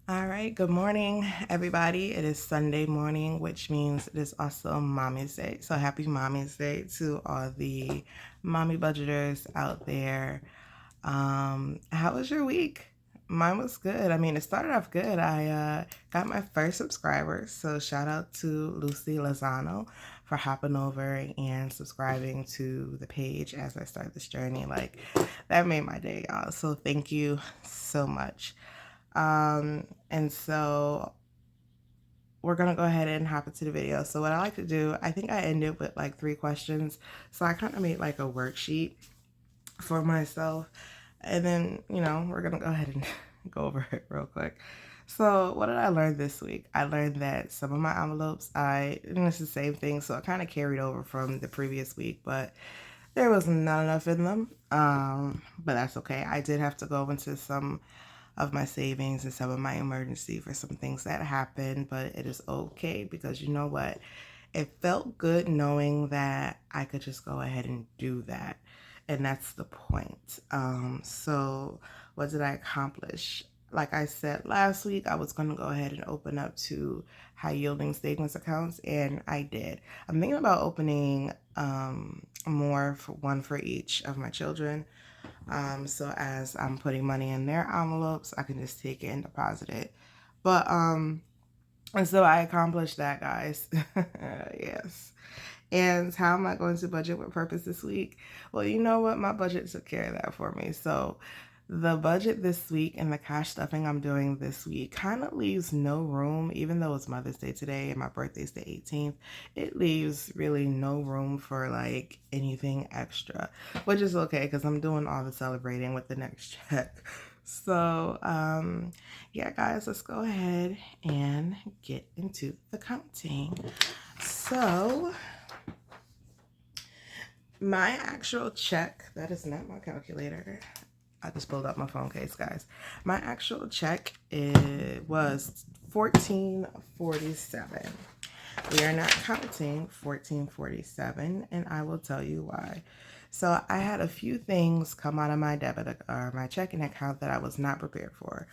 All right, good morning, everybody. It is Sunday morning, which means it is also Mommy's Day. So happy Mommy's Day to all the mommy budgeters out there. How was your week? Mine was good. I mean, it started off good. I got my first subscriber, so shout out to Lucy Lozano for hopping over and subscribing to the page as I start this journey. Like, that made my day, y'all. So thank you so much. And so we're gonna go ahead and hop into the video. So what I like to do, I think I ended with like 3 questions. So I kind of made like a worksheet for myself. And then, we're gonna go ahead and go over it real quick. So what did I learn this week? I learned that some of my envelopes, and it's the same thing, so it kind of carried over from the previous week, but there was not enough in them. But that's okay. I did have to go into some of my savings and some of my emergency for some things that happened, but it is okay because you know what? It felt good knowing that I could just go ahead and do that. And that's the point. So what did I accomplish? Like I said last week, I was going to go ahead and open up 2 high yielding savings accounts, and I did. I'm thinking about opening more, for one for each of my children. So as I'm putting money in their envelopes, I can just take it and deposit it. But and so I accomplished that, guys. Yes. And how am I going to budget with purpose this week? Well, you know what? My budget took care of that for me. So the budget this week and the cash stuffing I'm doing this week kind of leaves no room, even though it's Mother's Day today and my birthday's the 18th, it leaves really no room for like anything extra, which is okay because I'm doing all the celebrating with the next check. So, yeah, guys, let's go ahead and get into the counting. So, my actual check, that is not my calculator. I just pulled up my phone case, guys. My actual check was $14.47. We are not counting $14.47, and I will tell you why. So I had a few things come out of my debit or my checking account that I was not prepared for.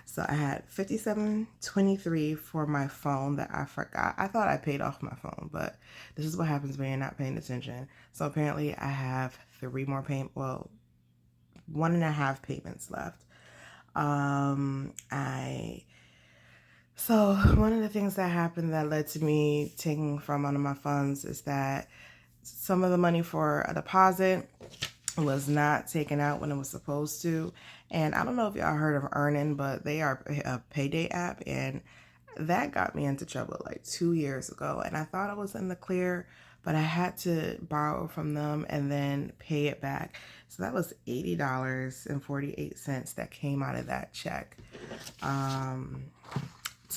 So I had $57.23 for my phone that I forgot. I thought I paid off my phone, but this is what happens when you're not paying attention. So apparently I have 1.5 payments left. So one of the things that happened that led to me taking from one of my funds is that some of the money for a deposit was not taken out when it was supposed to. And I don't know if y'all heard of Earnin, but they are a payday app, and that got me into trouble like 2 years ago. And I thought I was in the clear, but I had to borrow from them and then pay it back. So that was $80.48 that came out of that check to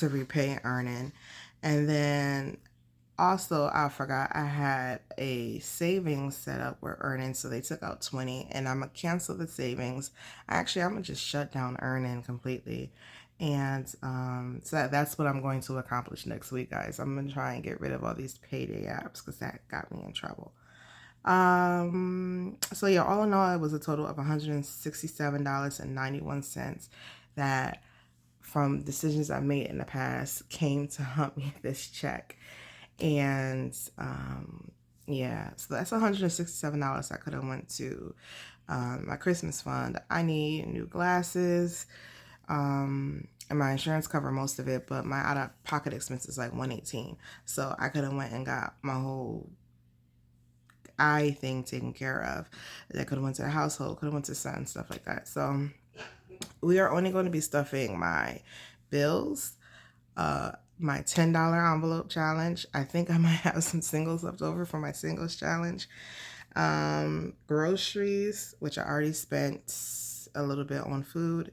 repay Earnin. And then also, I forgot I had a savings set up with Earnin, so they took out 20, and I'm gonna cancel the savings. Actually, I'm gonna just shut down Earnin completely, and so that's what I'm going to accomplish next week, guys. I'm gonna try and get rid of all these payday apps because that got me in trouble. So yeah, all in all, it was a total of $167.91 that, from decisions I made in the past, came to hunt me this check. And yeah, so that's $167 I could have went to my Christmas fund. I need new glasses, and my insurance cover most of it, but my out-of-pocket expense is like $118. So I could have went and got my whole eye thing taken care of. That could have went to the household, could have went to son, stuff like that. So we are only going to be stuffing my bills, my $10 envelope challenge. I think I might have some singles left over for my singles challenge. Groceries, which I already spent a little bit on food,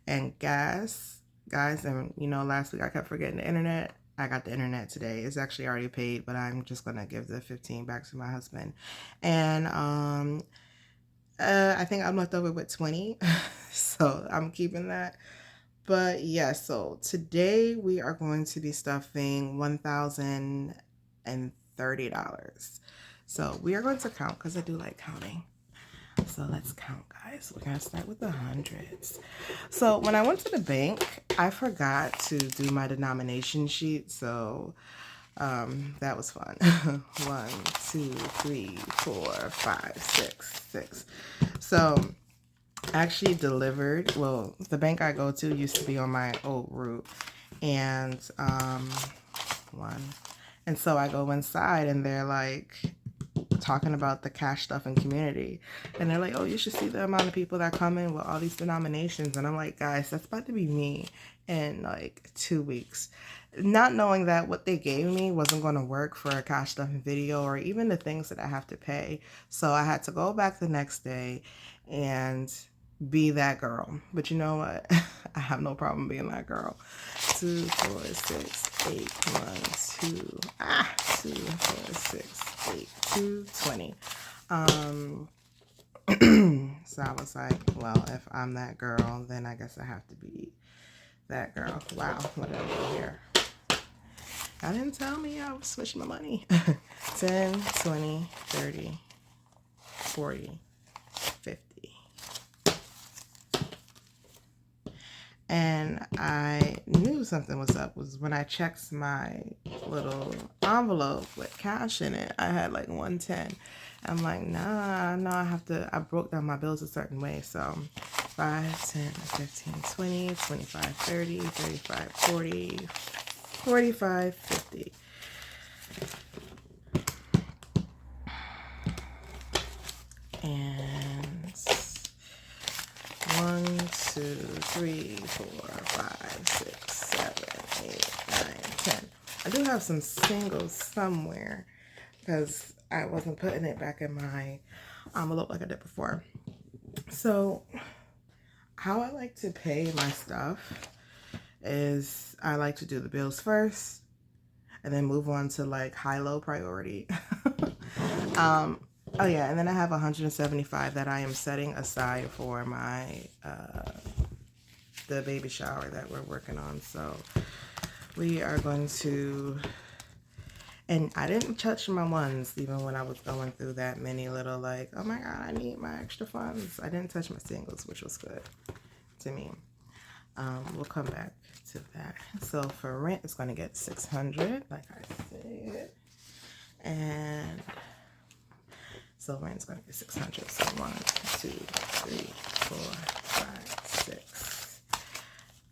and gas, guys. And last week I kept forgetting the internet. I got the internet today. It's actually already paid, but I'm just gonna give the 15 back to my husband. And I think I'm left over with 20, so I'm keeping that. But yeah, so today we are going to be stuffing $1,030. So we are going to count because I do like counting. So let's count, guys. We're gonna start with the hundreds. So when I went to the bank, I forgot to do my denomination sheet, so that was fun. 1, 2, 3, 4, 5, 6, 6. So actually delivered, well, the bank I go to used to be on my old route, and and so I go inside and they're like talking about the cash stuff in community, and they're like, oh, you should see the amount of people that come in with all these denominations. And I'm like, guys, that's about to be me in like 2 weeks, not knowing that what they gave me wasn't going to work for a cash stuff video or even the things that I have to pay. So I had to go back the next day and be that girl. But you know what? I have no problem being that girl. 2, 4, 6, 8, 1, 2, 2, 4, 6, 8, 2, 20. So I was like, well, if I'm that girl, then I guess I have to be that girl. Wow, what did I do here? I didn't tell me I was switching my money. 10, 20, 30, 40, 50. And I knew something was up was when I checked my little envelope with cash in it. I had like 110. I'm like, nah, no, I broke down my bills a certain way. So 5, 10, 15, 20, 25, 30, 35, 40, 45, 50. And 1, 2, 3, 4, 5, 6, 7, 8, 9, 10. I do have some singles somewhere because I wasn't putting it back in my envelope like I did before. So how I like to pay my stuff is I like to do the bills first and then move on to like high-low priority. Oh yeah, and then I have 175 that I am setting aside for my the baby shower that we're working on. So we are going to, and I didn't touch my ones even when I was going through that many little like, oh my god, I need my extra funds. I didn't touch my singles, which was good to me. We'll come back to that. So for rent, it's going to get 600, like I said, and so rent's going to get 600. So 1, 2, 3, 4, 5, 6,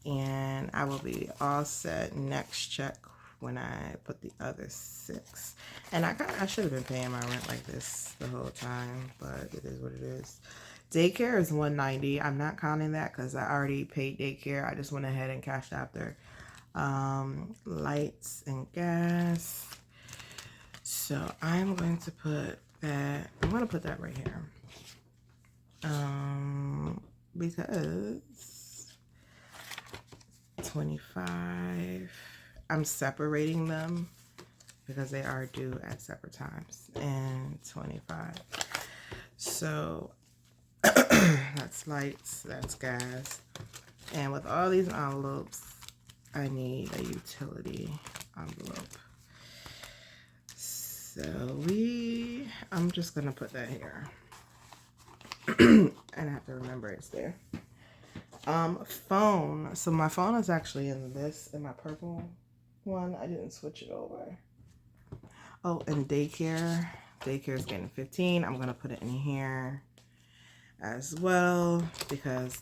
and I will be all set next check when I put the other 6. And I should have been paying my rent like this the whole time, but it is what it is. Daycare is 190. I'm not counting that because I already paid daycare. I just went ahead and cashed after. Lights and gas. So I'm going to put that. I'm going to put that right here. Because 25. I'm separating them because they are due at separate times. And 25. So that's lights, that's gas. And with all these envelopes, I need a utility envelope. So I'm just gonna put that here. And I have to remember it's there. Phone. So my phone is actually in my purple one. I didn't switch it over. Oh, and daycare. Daycare is getting 15. I'm gonna put it in here as well because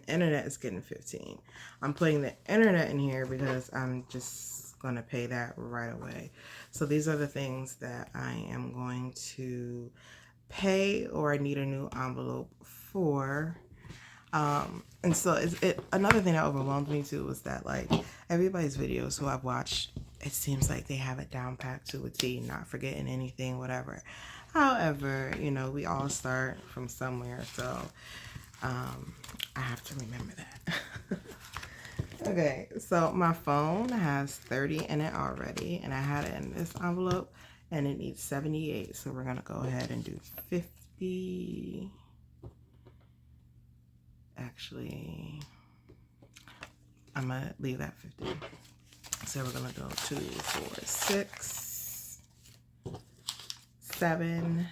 internet is getting 15. I'm putting the internet in here because I'm just going to pay that right away. So these are the things that I am going to pay or I need a new envelope for. And so another thing that overwhelmed me too was that like everybody's videos who I've watched, it seems like they have it down packed to a T, not forgetting anything, whatever. However, you know, we all start from somewhere, so I have to remember that. Okay, so my phone has 30 in it already, and I had it in this envelope, and it needs 78, so we're gonna go ahead and do 50. Actually, I'm gonna leave that 50. So we're gonna go 2, 4, 6, 7,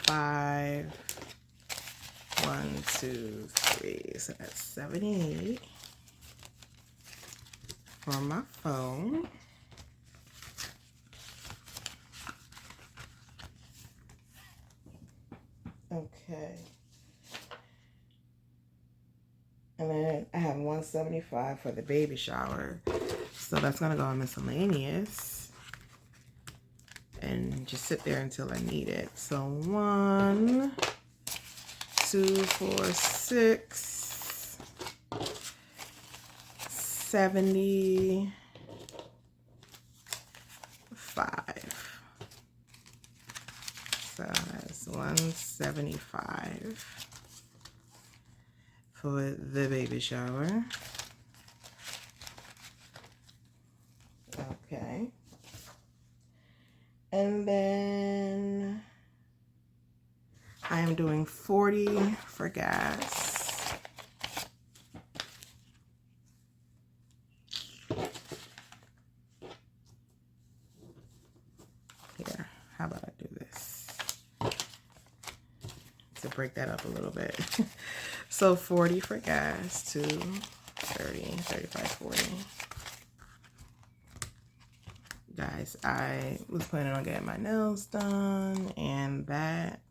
5. 1, 2, 3. So that's 78 for my phone. Okay. And then I have 175 for the baby shower. So that's going to go in miscellaneous. And just sit there until I need it. So 1, 2, 4, 6, 75. So that's 175 for the baby shower. Okay. And then I am doing 40 for gas. Here, how about I do this to break that up a little bit. So 40 for gas, 2, 30, 35, 40. Guys, I was planning on getting my nails done, and that,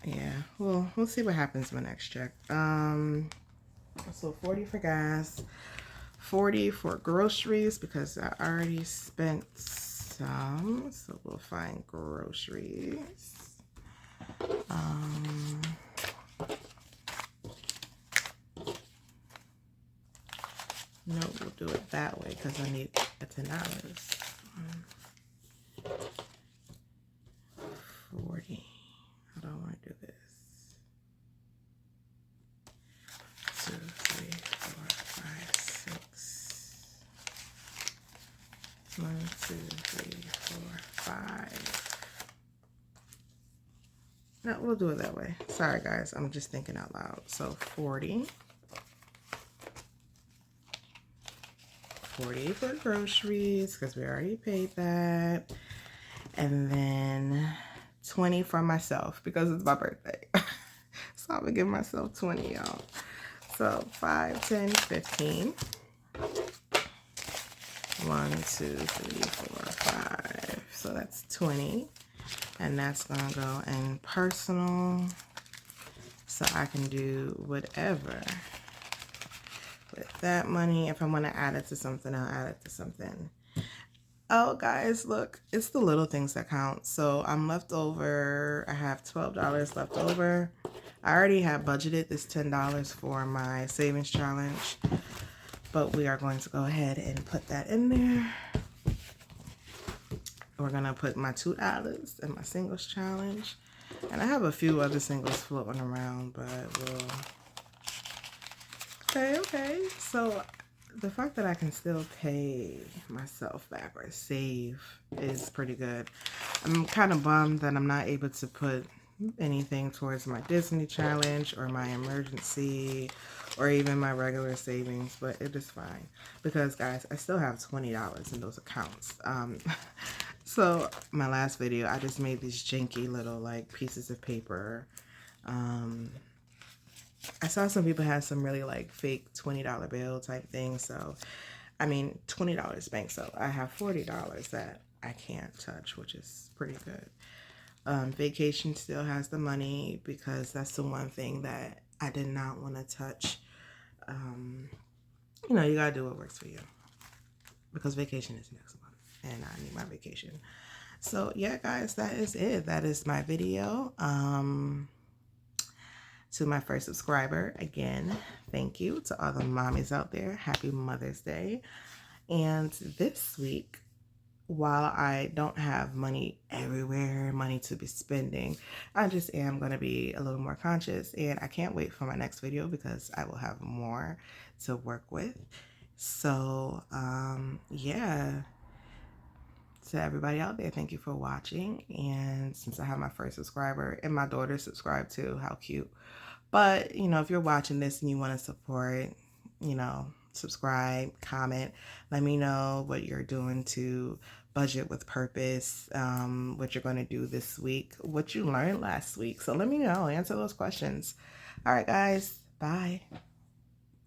yeah, well, we'll see what happens my next check. So 40 for gas, 40 for groceries, because I already spent some, so we'll find groceries. No, we'll do it that way because I need $10. 40. How do I want to do this? 2, 3, 4, 5, 6. 1, 2, 3, 4, 5. No, we'll do it that way. Sorry, guys. I'm just thinking out loud. So 40. 40 for groceries because we already paid that. And then 20 for myself because it's my birthday. So I'm going to give myself 20, y'all. So 5, 10, 15. 1, 2, 3, 4, 5. So that's 20. And that's going to go in personal. So I can do whatever with that money. If I want to add it to something, I'll add it to something. Oh, guys, look, it's the little things that count. So I'm left over. I have $12 left over. I already have budgeted this $10 for my savings challenge, but we are going to go ahead and put that in there. We're going to put my $2 in my singles challenge. And I have a few other singles floating around, but we'll... Okay. So the fact that I can still pay myself back or save is pretty good. I'm kind of bummed that I'm not able to put anything towards my Disney challenge or my emergency or even my regular savings, but it is fine because, guys, I still have $20 in those accounts. So my last video, I just made these janky little like pieces of paper. I saw some people have some really like fake $20 bill type things. So, I mean, $20 bank. So I have $40 that I can't touch, which is pretty good. Vacation still has the money because that's the one thing that I did not want to touch. You know, you got to do what works for you because vacation is next month and I need my vacation. So yeah, guys, that is it. That is my video. To my first subscriber, again, thank you. To all the mommies out there, happy Mother's Day. And this week, while I don't have money everywhere, money to be spending, I just am going to be a little more conscious. And I can't wait for my next video because I will have more to work with. So, yeah. To everybody out there, thank you for watching. And since I have my first subscriber and my daughter subscribed too, how cute. But, you know, if you're watching this and you want to support, you know, subscribe, comment, let me know what you're doing to budget with purpose, what you're going to do this week, what you learned last week. So let me know, answer those questions. All right, guys, bye.